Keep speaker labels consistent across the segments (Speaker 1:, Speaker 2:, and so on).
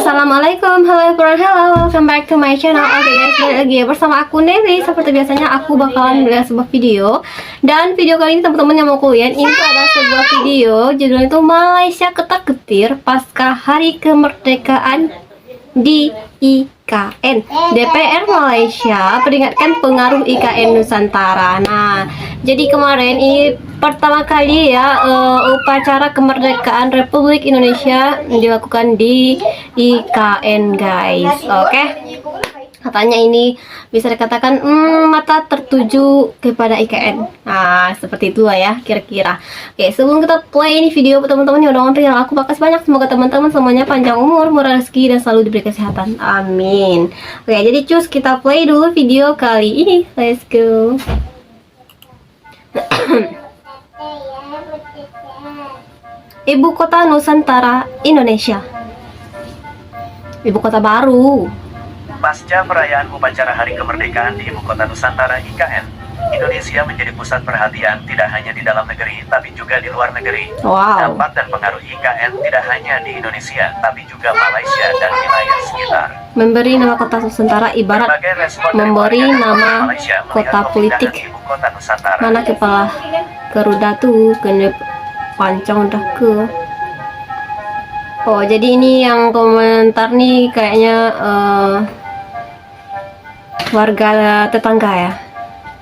Speaker 1: Assalamualaikum, halo everyone, hello, welcome back to my channel. Oke guys, balik lagi bersama aku Nevi. Seperti biasanya aku bakalan melihat sebuah video. Dan video kali ini teman-teman yang mau kuliah, ini ada sebuah video judulnya itu Malaysia ketar-ketir pasca hari kemerdekaan di IKN. DPR Malaysia peringatkan pengaruh IKN Nusantara. Nah, jadi kemarin ini pertama kali ya upacara kemerdekaan Republik Indonesia dilakukan di IKN guys. Oke. Katanya ini bisa dikatakan mata tertuju kepada IKN. Nah, seperti itulah ya kira-kira. Oke, sebelum kita play ini video teman-teman yang udah nonton, aku makasih banyak. Semoga teman-teman semuanya panjang umur, murah rezeki, dan selalu diberi kesehatan. Amin. Oke, jadi cus kita play dulu video kali ini. Let's go. Ibu kota Nusantara Indonesia. Ibu kota baru.
Speaker 2: Pasca perayaan upacara Hari Kemerdekaan di Ibu Kota Nusantara IKN, Indonesia menjadi pusat perhatian tidak hanya di dalam negeri, tapi juga di luar negeri.
Speaker 1: Wow.
Speaker 2: Dampak dan pengaruh IKN tidak hanya di Indonesia, tapi juga Malaysia dan wilayah sekitar.
Speaker 1: Memberi nama kota Nusantara ibarat
Speaker 2: Berbagai respon dari
Speaker 1: memberi
Speaker 2: warga
Speaker 1: nama
Speaker 2: Malaysia melihat
Speaker 1: kota
Speaker 2: pemindahan
Speaker 1: politik.
Speaker 2: Ibu Kota Nusantara.
Speaker 1: Mana kepala Garuda tuh kena pancang dah ke. Oh, jadi ini yang komentar nih kayaknya warga tetangga ya.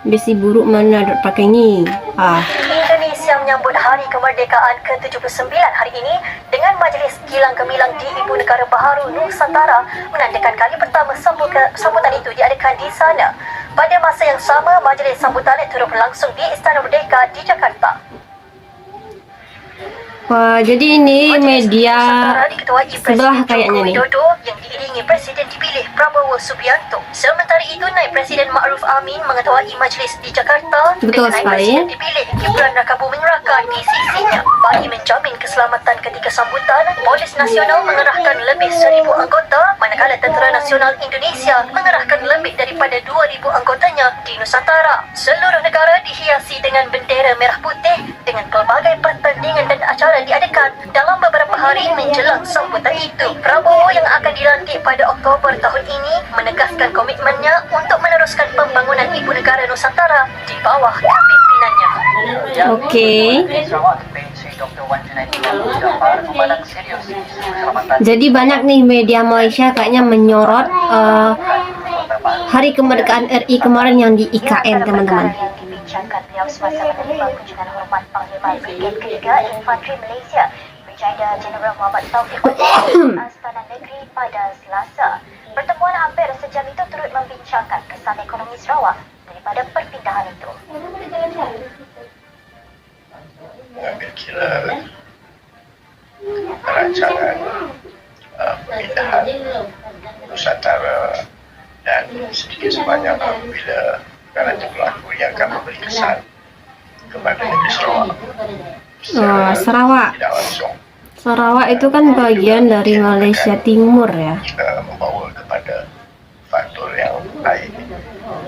Speaker 1: Besi buruk mana ada pakai ni.
Speaker 3: Indonesia menyambut Hari Kemerdekaan ke-79 hari ini dengan majlis kilang gemilang di Ibu Negara Baharu Nusantara menandakan kali pertama sambutan itu diadakan di sana. Pada masa yang sama, majlis sambutan turut berlangsung di Istana Merdeka di Jakarta.
Speaker 1: Wah, jadi ini media sebelah kayaknya nih.
Speaker 3: Widodo yang diiringi Presiden dipilih Prabowo Subianto. Sementara itu, Naib Presiden Ma'ruf Amin mengetuai majlis di Jakarta.
Speaker 1: Betul
Speaker 3: dengan Naib
Speaker 1: sekali.
Speaker 3: Presiden dipilih Gibran Rakabuming Raka di sisinya. Bagi menjamin keselamatan ketika sambutan, Polis Nasional mengerahkan lebih 1,000 anggota, manakala Tentera Nasional Indonesia mengerahkan lebih daripada 2,000 anggotanya di Nusantara. Seluruh negara dihiasi dengan bendera merah putih dengan pelbagai pertandingan dan acara diadakan dalam beberapa hari menjelang sambutan itu. Prabowo yang akan dilantik pada Oktober tahun ini menegaskan komitmennya untuk meneruskan pembangunan Ibu Negara Nusantara di bawah kepimimpinannya.
Speaker 1: Oke. Jadi banyak nih media Malaysia kayaknya menyorot Hari Kemerdekaan RI kemarin yang di IKN, teman-teman.
Speaker 3: Dibincangkan beliau semasa menerima kunjungan hormat Panglima Brigade Ketiga Infanteri Malaysia, Brigadier Jeneral Muhammad Taufik Astana Negeri pada Selasa. Pertemuan hampir sejam itu turut membincangkan kesan ekonomi Sarawak daripada perpindahan itu.
Speaker 4: Mengambil kira perancangan pemindahan Nusantara dan sedikit sebanyak apabila perkara itu berlaku yang akan memberi kesan kepada negeri Sarawak.
Speaker 1: Sarawak.
Speaker 4: Tidak langsung
Speaker 1: Sarawak itu kan bagian dari Malaysia Timur ya.
Speaker 4: membawa kepada faktor yang lain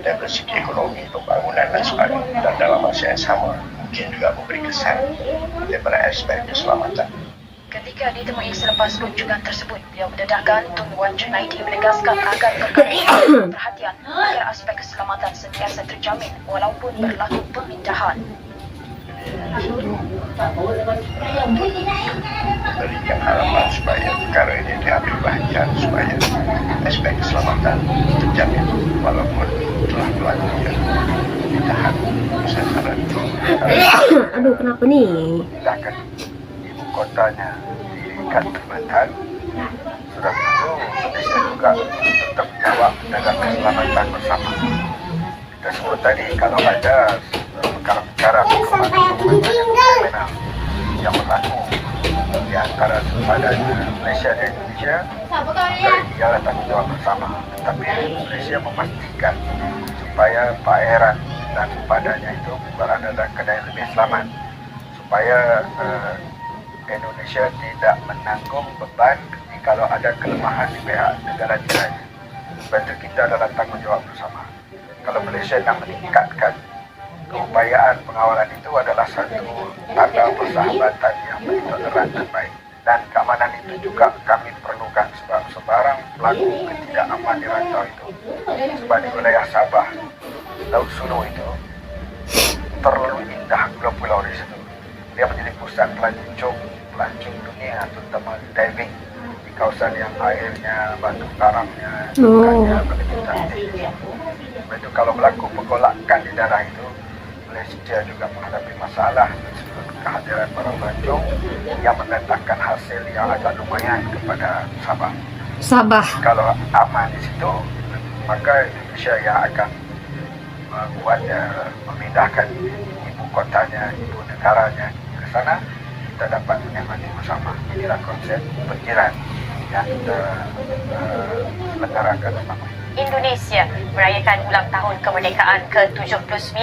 Speaker 4: dari segi ekonomi, pembangunan dan sebagainya, dan dalam masa yang sama mungkin juga memberi kesan daripada aspek keselamatan.
Speaker 3: Ketika ditemui selepas kunjungan tersebut, beliau mendedahkan Tun Wan Junaidi menegaskan agar perkara perhatian agar aspek keselamatan sentiasa terjamin walaupun berlaku pemindahan.
Speaker 4: Berikan harapan supaya perkara ini diambil perhatian supaya aspek keselamatan terjamin walaupun telah berlaku pemindahan Nusantara.
Speaker 1: Aduh, kenapa nih?
Speaker 4: Pindahkan ibu kotanya di Kalimantan. Sudah tentu Malaysia juga bertanggungjawab dalam keselamatan bersama. Kita sebut tadi kalau ada perkara-perkara perkembangan yang berlaku di antara sepadanya Malaysia dan Indonesia, ialah tanggungjawab bersama. Tetapi Malaysia memastikan supaya paeran dan sepadanya itu berada dalam keadaan lebih selamat, supaya Indonesia tidak menanggung beban kalau ada kelemahan di pihak negara jiran. Sebab itu kita adalah tanggungjawab bersama. Kalau Malaysia nak meningkatkan keupayaan pengawalan itu adalah satu tanda persahabatan yang begitu erat dan baik. Dan keamanan itu juga kami perlukan sebab barang pelaku ketidakaman di rantau itu. Sebab di wilayah Sabah, Laut Sulu itu terlalu indah pulau-pulau di situ. Dia menjadi pusat pelancong dunia, terutama diving di kawasan yang airnya, batu karangnya, ikannya begitu cantik. Itu kalau berlaku pergolakan di daerah itu, Malaysia juga menghadapi masalah tersebut kehadiran para pelancong yang mendatangkan hasil yang agak lumayan kepada Sabah. Kalau aman di situ, maka Indonesia yang akan memindahkan ibu kotanya, ibu negaranya ke sana, kita dapat menikmati bersama. Inilah konsep penjiran yang kita selenggarakan bersama.
Speaker 3: Indonesia merayakan ulang tahun kemerdekaan ke-79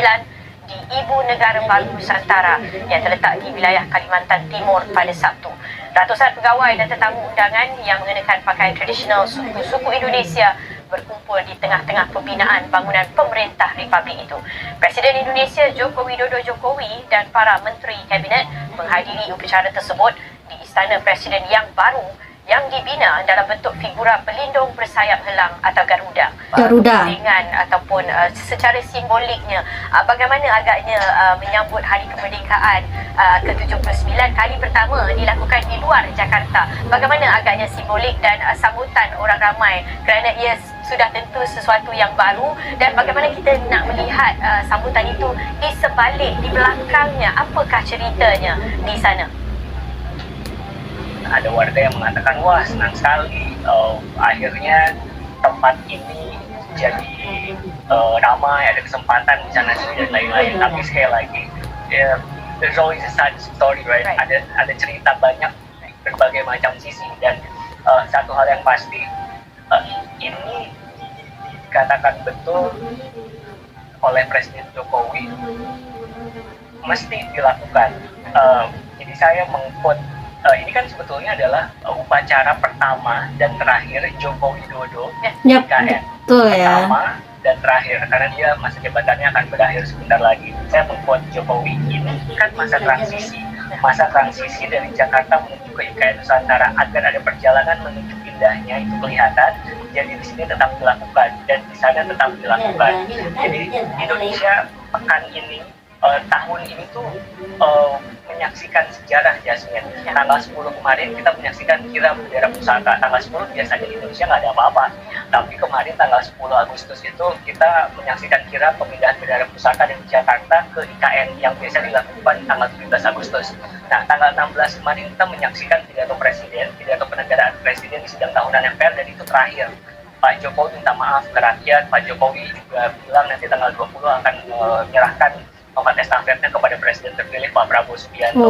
Speaker 3: di Ibu Negara Baru Nusantara yang terletak di wilayah Kalimantan Timur pada Sabtu. Ratusan pegawai dan tetamu undangan yang mengenakan pakaian tradisional suku-suku Indonesia berkumpul di tengah-tengah pembinaan bangunan pemerintah Republik itu. Presiden Indonesia Joko Widodo Jokowi dan para menteri kabinet menghadiri upacara tersebut di Istana Presiden yang baru yang dibina dalam bentuk figura pelindung bersayap helang atau Garuda. Dengan ataupun secara simboliknya, bagaimana agaknya menyambut Hari Kemerdekaan ke-79 kali pertama dilakukan di luar Jakarta. Bagaimana agaknya simbolik dan sambutan orang ramai kerana ia sudah tentu sesuatu yang baru, dan bagaimana kita nak melihat sambutan itu di sebalik, di belakangnya, apakah ceritanya di sana?
Speaker 5: Ada warga yang mengatakan, wah senang sekali, akhirnya tempat ini jadi ramai, ada kesempatan di sana sini dan lain-lain. Tapi sekali lagi, there's always a sad story, right? Ada cerita banyak, berbagai macam sisi, dan satu hal yang pasti, ini dikatakan betul oleh Presiden Jokowi mesti dilakukan. Jadi saya mengquote, ini kan sebetulnya adalah upacara pertama dan terakhir Joko Widodo di KN.
Speaker 1: Betul ya.
Speaker 5: Pertama dan terakhir, karena dia masa jabatannya akan berakhir sebentar lagi. Saya mengquote Jokowi, ini kan masa transisi dari Jakarta menuju ke IKN Nusantara agar ada perjalanan menuju indahnya itu kelihatan. Jadi di sini tetap dilakukan dan di sana tetap dilakukan. Jadi Indonesia pekan ini, tahun ini tuh menyaksikan sejarah, Jasmine. Tanggal 10 kemarin kita menyaksikan kirap bendera pusaka. Tanggal 10 biasanya di Indonesia nggak ada apa-apa, tapi kemarin tanggal 10 Agustus itu kita menyaksikan kirap pemindahan bendera pusaka dari Jakarta ke IKN yang biasa dilakukan tanggal 17 Agustus. Nah, tanggal 16 kemarin kita menyaksikan pidato penegaraan presiden di sidang tahunan MPR, dan itu terakhir. Pak Jokowi minta maaf ke rakyat. Pak Jokowi juga bilang nanti tanggal 20 akan menyerahkan tongkat estafetnya kepada Presiden terpilih Pak Prabowo Subianto.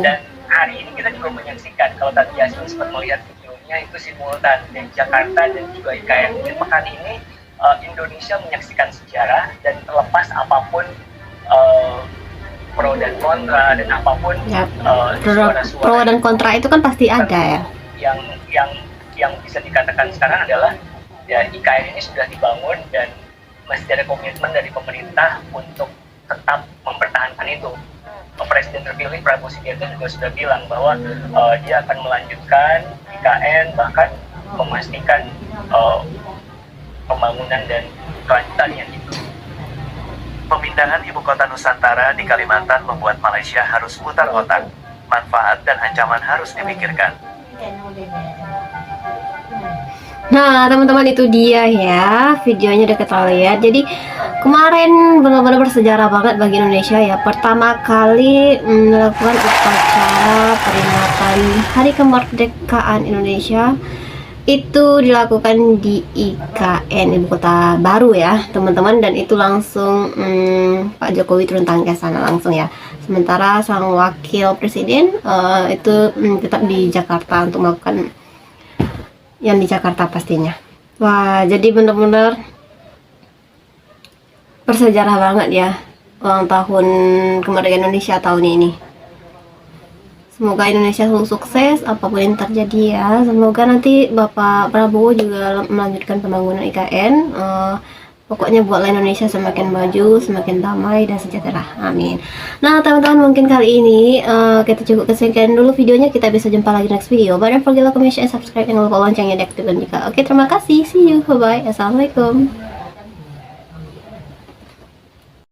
Speaker 5: Dan hari ini kita juga menyaksikan, kalau tadi Yasmin sempat melihat videonya, itu simultan dari Jakarta dan juga IKN. Jadi pekan ini Indonesia menyaksikan sejarah, dan terlepas apapun pro dan kontra dan apapun
Speaker 1: pro dan kontra itu kan pasti ada ya.
Speaker 5: Yang bisa dikatakan sekarang adalah ya IKN ini sudah dibangun dan masih ada komitmen dari pemerintah untuk tetap mempertahankan itu. Presiden terpilih Prabowo Subianto juga sudah bilang bahwa dia akan melanjutkan IKN, bahkan memastikan pembangunan dan kelanjutannya itu.
Speaker 2: Pemindahan ibu kota Nusantara di Kalimantan membuat Malaysia harus putar otak. Manfaat dan ancaman harus dipikirkan.
Speaker 1: Nah teman-teman, itu dia ya videonya, udah kita lihat. Jadi kemarin benar-benar bersejarah banget bagi Indonesia ya, pertama kali melakukan upacara peringatan Hari Kemerdekaan Indonesia itu dilakukan di IKN, Ibu Kota Baru ya teman-teman, dan itu langsung Pak Jokowi turun tangan ke sana langsung ya. Sementara sang wakil presiden itu tetap di Jakarta untuk melakukan yang di Jakarta pastinya. Wah, jadi benar-benar bersejarah banget ya ulang tahun kemerdekaan Indonesia tahun ini. Semoga Indonesia selalu sukses apapun yang terjadi ya. Semoga nanti Bapak Prabowo juga melanjutkan pembangunan IKN Pokoknya buatlah Indonesia semakin maju, semakin damai dan sejahtera. Amin. Nah, teman-teman, mungkin kali ini kita cukup kesekian dulu videonya. Kita bisa jumpa lagi next video. But don't forget like, comment, share, subscribe, jangan lupa loncengnya diaktifkan juga. Oke, terima kasih. See you. Bye bye. Assalamualaikum.